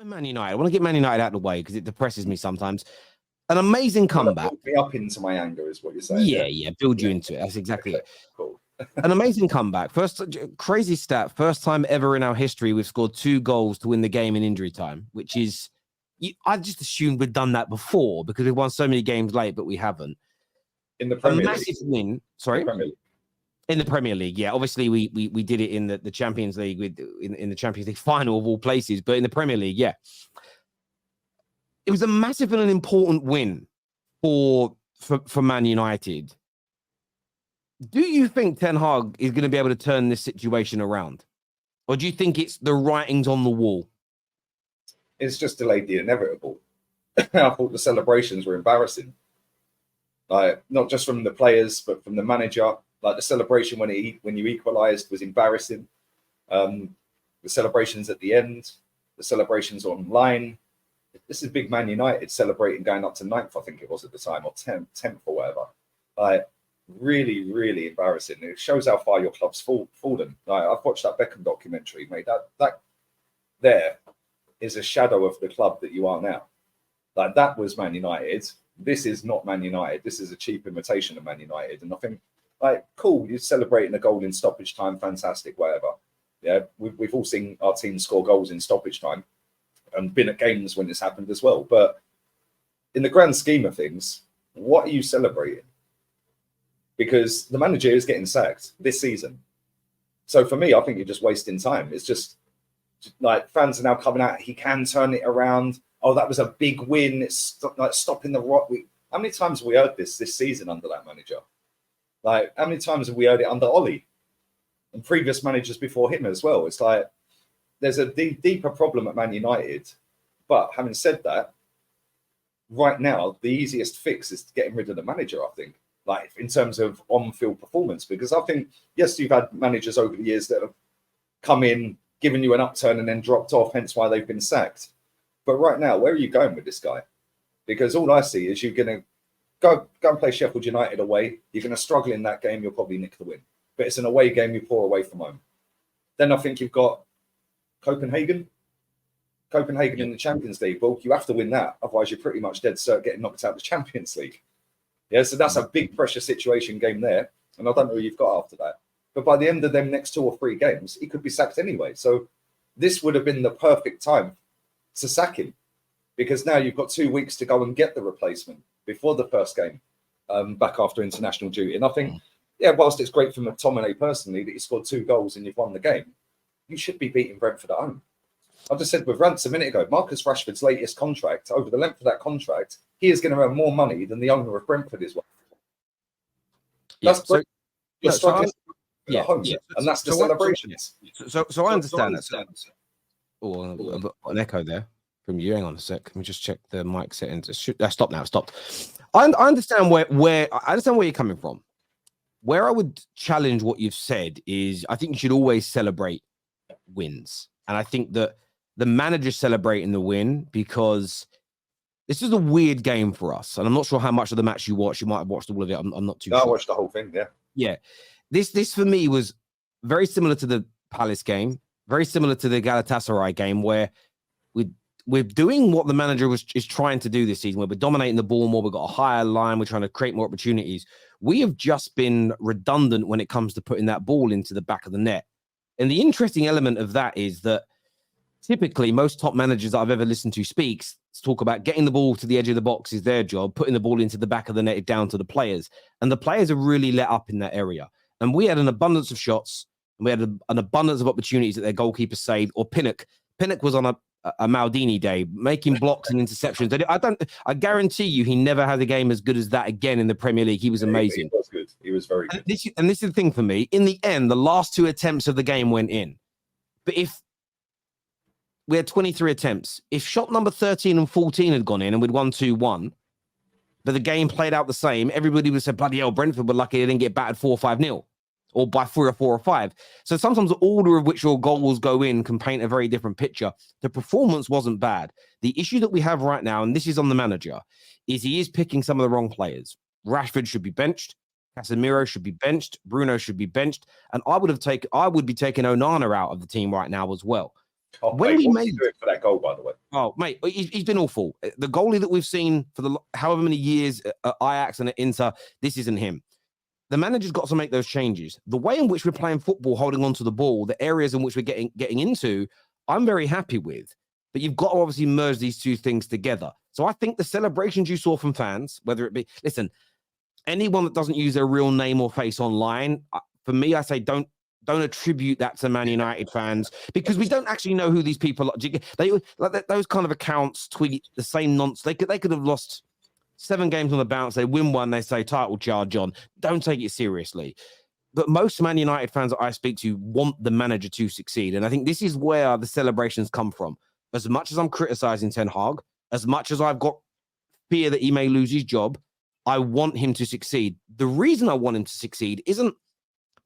Man United. I want to get Man United out of the way because it depresses me sometimes. An amazing comeback. Build me up into my anger is what you're saying. Yeah. Build you into it. That's exactly it. Cool. An amazing comeback. First, crazy stat. First time ever in our history we've scored 2 goals to win the game in injury time, which is, I just assumed we'd done that before because we've won so many games late, but we haven't. In the Premier League. Massive win. Sorry? In the Premier League, yeah. Obviously, we did it in the Champions League, in the Champions League final of all places, but in the Premier League, yeah. It was a massive and an important win for Man United. Do you think Ten Hag is going to be able to turn this situation around? Or do you think it's the writings on the wall? It's just delayed the inevitable. I thought the celebrations were embarrassing. Like, not just from the players, but from the manager. Like the celebration when you equalised was embarrassing. The celebrations at the end, the celebrations online. This is big Man United celebrating going up to 9th, I think it was at the time, or 10th or whatever. Like, really, really embarrassing. It shows how far your club's fallen. Like, I've watched that Beckham documentary, mate. That there is a shadow of the club that you are now. Like, that was Man United. This is not Man United. This is a cheap imitation of Man United. And I think, like, cool, you're celebrating a goal in stoppage time, fantastic, whatever. Yeah, we've all seen our team score goals in stoppage time and been at games when this happened as well. But in the grand scheme of things, what are you celebrating? Because the manager is getting sacked this season. So for me, I think you're just wasting time. It's just like fans are now coming out. He can turn it around. Oh, that was a big win. It's like stopping the rot. How many times have we heard this season under that manager? Like, how many times have we heard it under Ollie and previous managers before him as well? It's like there's a deeper problem at Man United. But having said that, right now, the easiest fix is getting rid of the manager, I think, like in terms of on-field performance. Because I think, yes, you've had managers over the years that have come in, given you an upturn and then dropped off, hence why they've been sacked. But right now, where are you going with this guy? Because all I see is you're going to go and play Sheffield United away. You're going to struggle in that game. You'll probably nick the win. But it's an away game you pour away from home. Then I think you've got Copenhagen in the Champions League. Well, you have to win that. Otherwise, you're pretty much dead cert getting knocked out of the Champions League. Yeah, so that's a big pressure situation game there. And I don't know who you've got after that. But by the end of them next 2 or 3 games, he could be sacked anyway. So this would have been the perfect time to sack him. Because now you've got 2 weeks to go and get the replacement before the first game back after international duty. And I think, yeah, whilst it's great for McTominay personally that he scored 2 goals and you've won the game, you should be beating Brentford at home. I just said with Rance a minute ago, Marcus Rashford's latest contract, over the length of that contract, he is going to earn more money than the owner of Brentford is worth. That's home. And that's the celebrations. So I understand that. Oh, an echo there from you. Hang on a sec. Let me just check the mic settings. Stop now. Stopped. I understand where you're coming from. Where I would challenge what you've said is I think you should always celebrate wins. And I think that the manager's celebrating the win because this is a weird game for us. And I'm not sure how much of the match you watched. You might have watched all of it. I'm not too sure. I watched the whole thing, yeah. Yeah. This for me was very similar to the Palace game, very similar to the Galatasaray game where we're doing what the manager is trying to do this season, where we're dominating the ball more, we've got a higher line, we're trying to create more opportunities. We have just been redundant when it comes to putting that ball into the back of the net. And the interesting element of that is that typically most top managers that I've ever listened to talk about getting the ball to the edge of the box is their job, putting the ball into the back of the net down to the players. And the players are really let up in that area. And we had an abundance of shots, and we had an abundance of opportunities that their goalkeeper saved, or Pinnock. Pinnock was on a Maldini day, making blocks and interceptions. I guarantee you he never had a game as good as that again in the Premier League. He was amazing. He was good. He was very good. And this is the thing for me. In the end, the last 2 attempts of the game went in. But if we had 23 attempts, if shot number 13 and 14 had gone in and we'd won 2-1, but the game played out the same, everybody would have said, bloody hell, Brentford were lucky they didn't get battered 4-5-0. Or by 3 or 4 or 5. So sometimes the order of which your goals go in can paint a very different picture. The performance wasn't bad. The issue that we have right now, and this is on the manager, is he is picking some of the wrong players. Rashford should be benched. Casemiro should be benched. Bruno should be benched. And I would be taking Onana out of the team right now as well. Oh, When mate, we what was made he doing for that goal, by the way? Oh, mate, he's been awful. The goalie that we've seen for the however many years at Ajax and at Inter, this isn't him. The manager's got to make those changes. The way in which we're playing football, holding onto the ball, the areas in which we're getting into, I'm very happy with. But you've got to obviously merge these two things together. So I think the celebrations you saw from fans, whether it be, listen, anyone that doesn't use their real name or face online, for me, I say don't attribute that to Man United fans, because we don't actually know who these people are. They like those kind of accounts tweet the same nonsense. They could have lost 7 games on the bounce. They win one, they say title charge on. Don't take it seriously. But most Man United fans that I speak to want the manager to succeed, and I think this is where the celebrations come from. As much as I'm criticizing Ten Hag, as much as I've got fear that he may lose his job, I want him to succeed. The reason I want him to succeed isn't,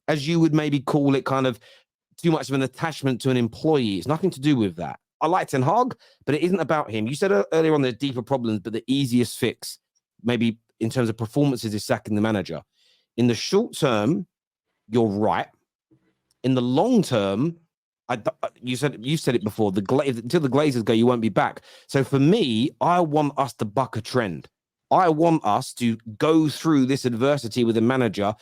as you would maybe call it, kind of too much of an attachment to an employee. It's nothing to do with that. I like Ten Hag, but it isn't about him. You said earlier on there's deeper problems, but the easiest fix, maybe in terms of performances, is sacking the manager. In the short term, you're right. In the long term, you said it before. Until the Glazers go, you won't be back. So for me, I want us to buck a trend. I want us to go through this adversity with a manager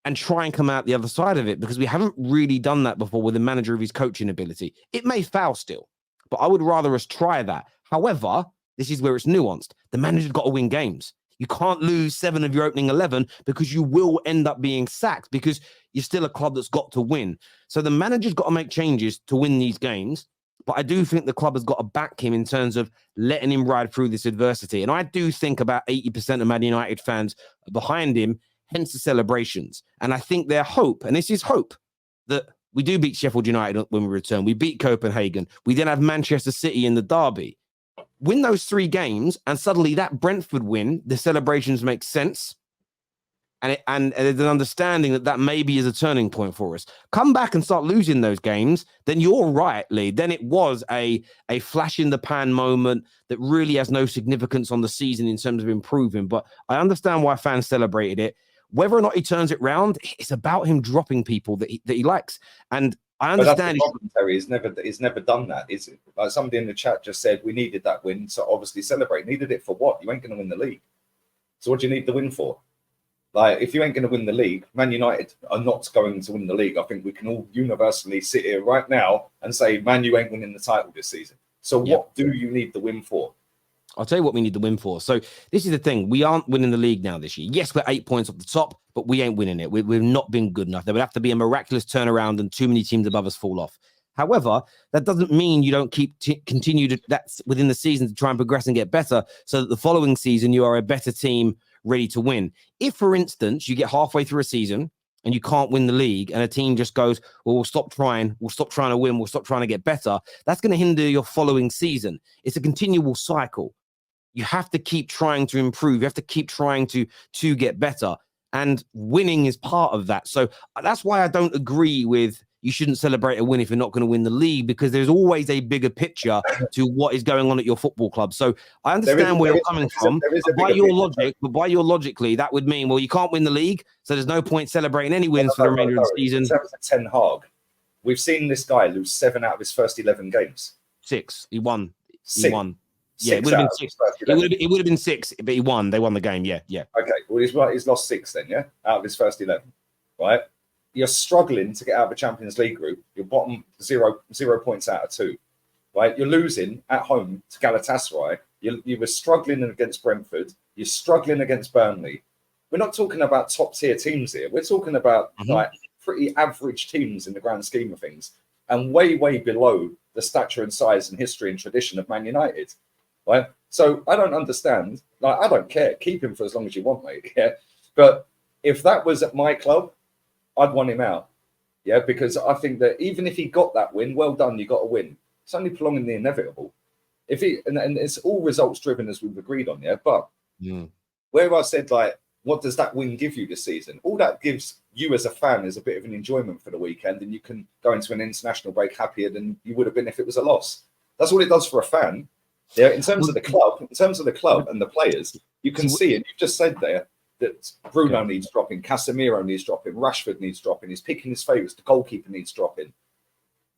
and try and come out the other side of it, because we haven't really done that before with a manager of his coaching ability. It may fail still, but I would rather us try that. However, this is where it's nuanced. The manager's got to win games. You can't lose 7 of your opening 11, because you will end up being sacked, because you're still a club that's got to win. So the manager's got to make changes to win these games. But I do think the club has got to back him in terms of letting him ride through this adversity. And I do think about 80% of Man United fans are behind him, hence the celebrations. And I think their hope, and this is hope, that we do beat Sheffield United when we return. We beat Copenhagen. We then have Manchester City in the derby. Win those 3 games, and suddenly that Brentford win, the celebrations make sense. And there's an understanding that maybe is a turning point for us. Come back and start losing those games, then you're right, Lee. Then it was a flash in the pan moment that really has no significance on the season in terms of improving. But I understand why fans celebrated it. Whether or not he turns it round, it's about him dropping people that he likes. And I understand. But that's the problem, Terry. He's never done that, is it? Like somebody in the chat just said, we needed that win, so obviously celebrate. Needed it for what? You ain't going to win the league. So what do you need the win for? Like, if you ain't going to win the league, Man United are not going to win the league. I think we can all universally sit here right now and say, Man, you ain't winning the title this season. So what do you need the win for? I'll tell you what we need the win for. So this is the thing. We aren't winning the league now this year. Yes, we're 8 points off the top, but we ain't winning it. We've not been good enough. There would have to be a miraculous turnaround and too many teams above us fall off. However, that doesn't mean you don't continue to that's within the season to try and progress and get better, so that the following season you are a better team ready to win. If, for instance, you get halfway through a season and you can't win the league and a team just goes, well, we'll stop trying to win, we'll stop trying to get better, that's going to hinder your following season. It's a continual cycle. You have to keep trying to improve. You have to keep trying to get better. And winning is part of that. So that's why I don't agree with you shouldn't celebrate a win if you're not going to win the league, because there's always a bigger picture to what is going on at your football club. So I understand where you're coming from. By your logic, that would mean, well, you can't win the league, so there's no point celebrating any wins for the remainder of the season. In terms of Ten Hag, we've seen this guy lose 7 out of his first 11 games. 6. He won. Six. He won. Yeah, it would have been 6. It would have been 6, but he won. They won the game. Yeah. Okay, well, he's lost 6 then, yeah, out of his first 11, right? You're struggling to get out of the Champions League group. You're bottom 0 points out of 2, right? You're losing at home to Galatasaray. You were struggling against Brentford. You're struggling against Burnley. We're not talking about top tier teams here. We're talking about like pretty average teams in the grand scheme of things, and way below the stature and size and history and tradition of Man United, right? So I don't understand. Like, I don't care. Keep him for as long as you want, mate. Yeah, but if that was at my club, I'd want him out. Yeah, because I think that even if he got that win, well done, you got a win. It's only prolonging the inevitable. If he and it's all results driven, as we've agreed on, yeah. But where I said, like, what does that win give you this season? All that gives you as a fan is a bit of an enjoyment for the weekend, and you can go into an international break happier than you would have been if it was a loss. That's what it does for a fan. Yeah, in terms of the club and the players, you can see it. You've just said there that Bruno needs dropping, Casemiro needs dropping, Rashford needs dropping. He's picking his favourites. The goalkeeper needs dropping.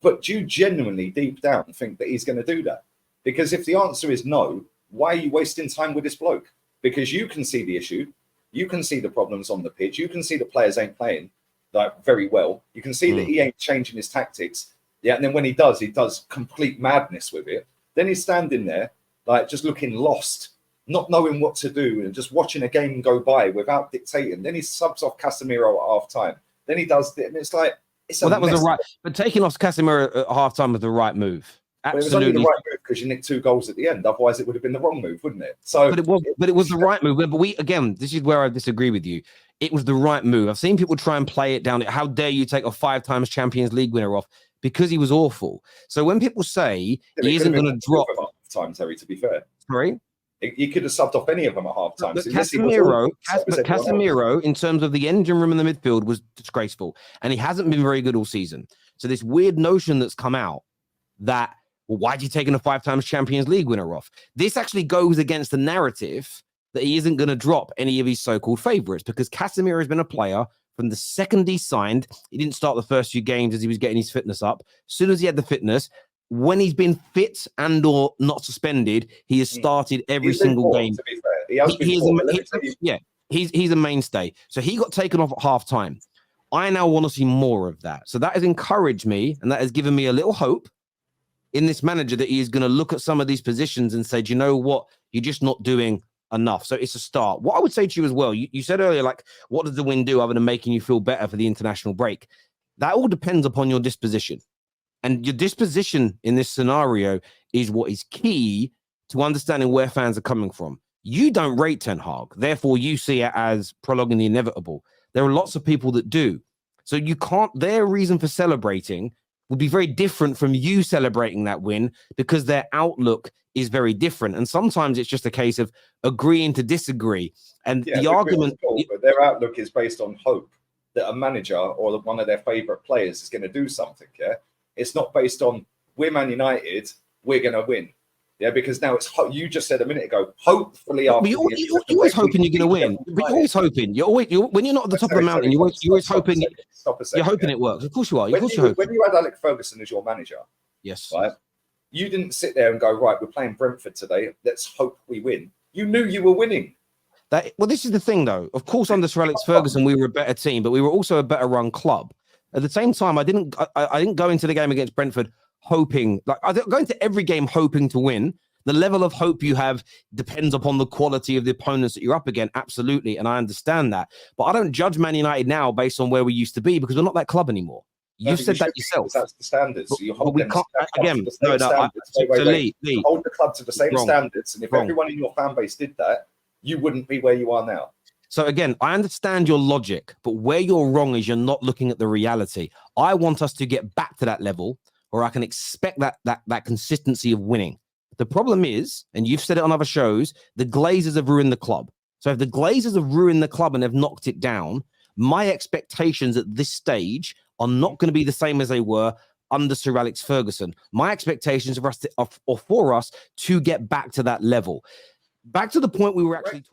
But do you genuinely deep down think that he's going to do that? Because if the answer is no, why are you wasting time with this bloke? Because you can see the issue, you can see the problems on the pitch, you can see the players ain't playing like very well. You can see that he ain't changing his tactics. Yeah, and then when he does complete madness with it. Then he's standing there like just looking lost, not knowing what to do, and just watching a game go by without dictating. Then he subs off Casemiro at half time. Then he does it, and it's like that was the right. But taking off Casemiro at half time was the right move. Absolutely, it was only the right move because you nicked 2 goals at the end. Otherwise, it would have been the wrong move, wouldn't it? So, but it was the right move. But this is where I disagree with you. It was the right move. I've seen people try and play it down. How dare you take a 5 times Champions League winner off because he was awful? So when people say he isn't going to drop at half time, Terry, to be fair, sorry, you could have subbed off any of them at half time. But Casemiro, in terms of the engine room in the midfield, was disgraceful, and he hasn't been very good all season. So this weird notion that's come out that, well, why'd you taking a 5 times Champions League winner off? This actually goes against the narrative that he isn't going to drop any of his so-called favourites, because Casemiro has been a player from the second he signed. He didn't start the first few games as he was getting his fitness up. As soon as he had the fitness, when he's been fit and or not suspended, he has started every single game. To be fair. He's a mainstay. So he got taken off at half time. I now want to see more of that. So that has encouraged me, and that has given me a little hope in this manager that he is going to look at some of these positions and say, do you know what? You're just not doing enough. So it's a start. What I would say to you as well, you said earlier, like, what does the win do other than making you feel better for the international break? That all depends upon your disposition. And your disposition in this scenario is what is key to understanding where fans are coming from. You don't rate Ten Hag, therefore you see it as prolonging the inevitable. There are lots of people that do. So you can't, their reason for celebrating would be very different from you celebrating that win because their outlook is very different. And sometimes it's just a case of agreeing to disagree. And the argument... Cool, but their outlook is based on hope that a manager or one of their favourite players is going to do something, yeah? It's not based on, we're Man United, we're going to win. Yeah, because now it's, you just said a minute ago, hopefully after... You're always hoping you're going to win. But you're always hoping. When you're not at the top of the mountain, you're always hoping... You're hoping it works. Of course you are. Of course you're hoping. When you had Alex Ferguson as your manager, yes, right, you didn't sit there and go, right, we're playing Brentford today, let's hope we win. You knew you were winning. Well, this is the thing, though. Of course, under Sir Alex Ferguson, we were a better team, but we were also a better run club. At the same time, I didn't go into the game against Brentford hoping, like I go into every game hoping to win. The level of hope you have depends upon the quality of the opponents that you're up against. Absolutely. And I understand that. But I don't judge Man United now based on where we used to be because we're not that club anymore. You've said that yourself. That's the standards. So you hold Lee, hold the club to the same standards. And if everyone in your fan base did that, you wouldn't be where you are now. So again, I understand your logic, but where you're wrong is you're not looking at the reality. I want us to get back to that level where I can expect that consistency of winning. The problem is, and you've said it on other shows, the Glazers have ruined the club. So if the Glazers have ruined the club and have knocked it down, my expectations at this stage are not going to be the same as they were under Sir Alex Ferguson. My expectations are for us to get back to that level. Back to the point we were actually talking